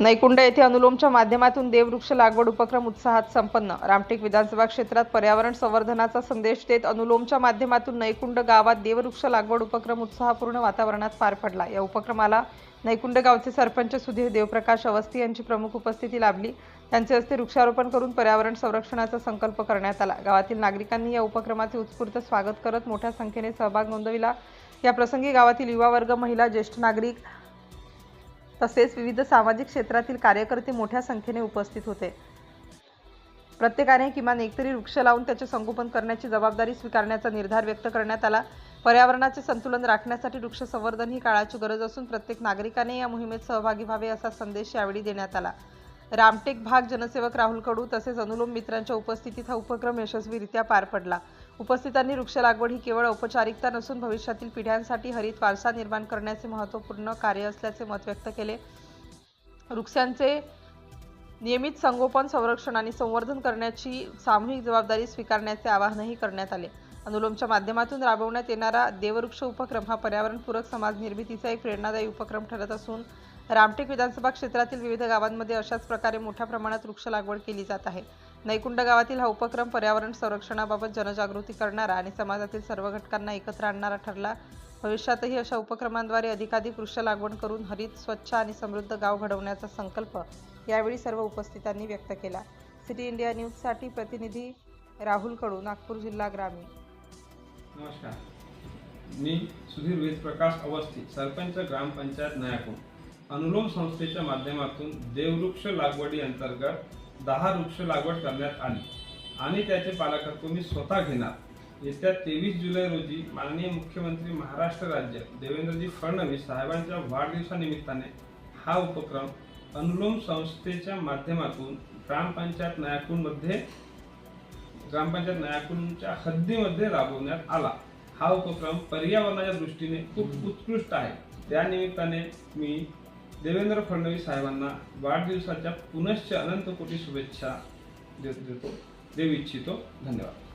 नैकुंड येथे अनुलोमच्या माध्यमातून देववृक्ष लागवड उपक्रम उत्साहात संपन्न। रामटेक विधानसभा क्षेत्रात पर्यावरण संवर्धनाचा संदेश देत अनुलोमच्या माध्यमातून नैकुंड गावात देववृक्ष लागवड उपक्रम उत्साहपूर्ण वातावरणात पार पडला। या उपक्रमाला नैकुंड गावचे सरपंच सुधीर देवप्रकाश अवस्थी यांची प्रमुख उपस्थिती लाभली। त्यांचे हस्ते वृक्षारोपण करून पर्यावरण संरक्षणाचा संकल्प करण्यात आला। गावातील नागरिकांनी या उपक्रमाचे उत्स्फूर्त स्वागत करत मोठ्या संख्येने सहभाग नोंदविला। या प्रसंगी गावातील युवा वर्ग, महिला, ज्येष्ठ नागरिक तसेच विविध सामाजिक क्षेत्रातील कार्यकर्ते मोठ्या संख्येने उपस्थित होते। प्रत्येकाने किमान एकतरी वृक्ष लावून त्याचे संगोपन करण्याची जबाबदारी स्वीकारण्याचा निर्धार व्यक्त करण्यात आला। पर्यावरणाचे संतुलन राखण्यासाठी वृक्ष संवर्धन ही काळाची गरज असून प्रत्येक नागरिकाने या मोहिमेत सहभागी व्हावे असा संदेश यावेळी देण्यात आला। रामटेक भाग जनसेवक राहुल कडू तसेच अनुलोम मित्रांच्या उपस्थितीत हा उपक्रम यशस्वीरित्या पार पडला। उपस्थितांनी वृक्ष लागवड ही केवळ औपचारिकता नसून भविष्यातील पिढ्यांसाठी हरित वारसा निर्माण करण्याचे महत्त्वपूर्ण कार्य असल्याचे मत व्यक्त केले। वृक्षांचे नियमित संगोपन, संरक्षण आणि संवर्धन करण्याची सामूहिक जबाबदारी स्वीकारण्याचे आवाहनही करण्यात आले। अनुलोमच्या माध्यमातून राबवण्यात येणारा देववृक्ष उपक्रम हा पर्यावरणपूरक समाज निर्मितीचा एक प्रेरणादायी उपक्रम ठरत असून रामटेक विधानसभा क्षेत्रातील विविध गावांमध्ये अशाच प्रकारे मोठ्या प्रमाणात वृक्ष लागवड केली जात आहे। नैकुंड गावातील हा उपक्रम पर्यावरण संरक्षणाबाबत जनजागृती करणारा आणि समाजातील सर्व घटकांना एकत्र आणणारा ठरला। भविष्यातही अशा उपक्रमांद्वारे अधिकाधिक वृक्ष लागवड करून हरित, स्वच्छ आणि समृद्ध गाव घडवण्याचा संकल्प यावेळी सर्व उपस्थितांनी व्यक्त केला। सिटी इंडिया न्यूजसाठी प्रतिनिधी राहुल कडू, नागपूर जिल्हा ग्रामीण। नमस्कार, मी सुधीर देवप्रकाश अवस्थी, सरपंच ग्रामपंचायत नयाकुंड। अनुलोम संस्थेच्या माध्यमातून देववृक्ष लागवडी अंतर्गत 10 वृक्ष लागवड करण्यात आली आणि त्याचे पालकत्व मी स्वतः घेणार। येत्या 23 जुलै रोजी माननीय मुख्यमंत्री महाराष्ट्र राज्य देवेंद्रजी फडणवीस साहेबांच्या वाढदिवसानिमित्ताने हा उपक्रम अनुलोम संस्थेच्या माध्यमातून ग्रामपंचायत नयाकुंडच्या हद्दीमध्ये राबवण्यात आला। हा उपक्रम पर्यावरणाच्या दृष्टीने खूप उत्कृष्ट आहे। त्या निमित्ताने मी देवेंद्र फडणवीस साहेबांना वाढदिवसाच्या पुनश्च अनंत कोटी शुभेच्छा देऊ इच्छितो। धन्यवाद।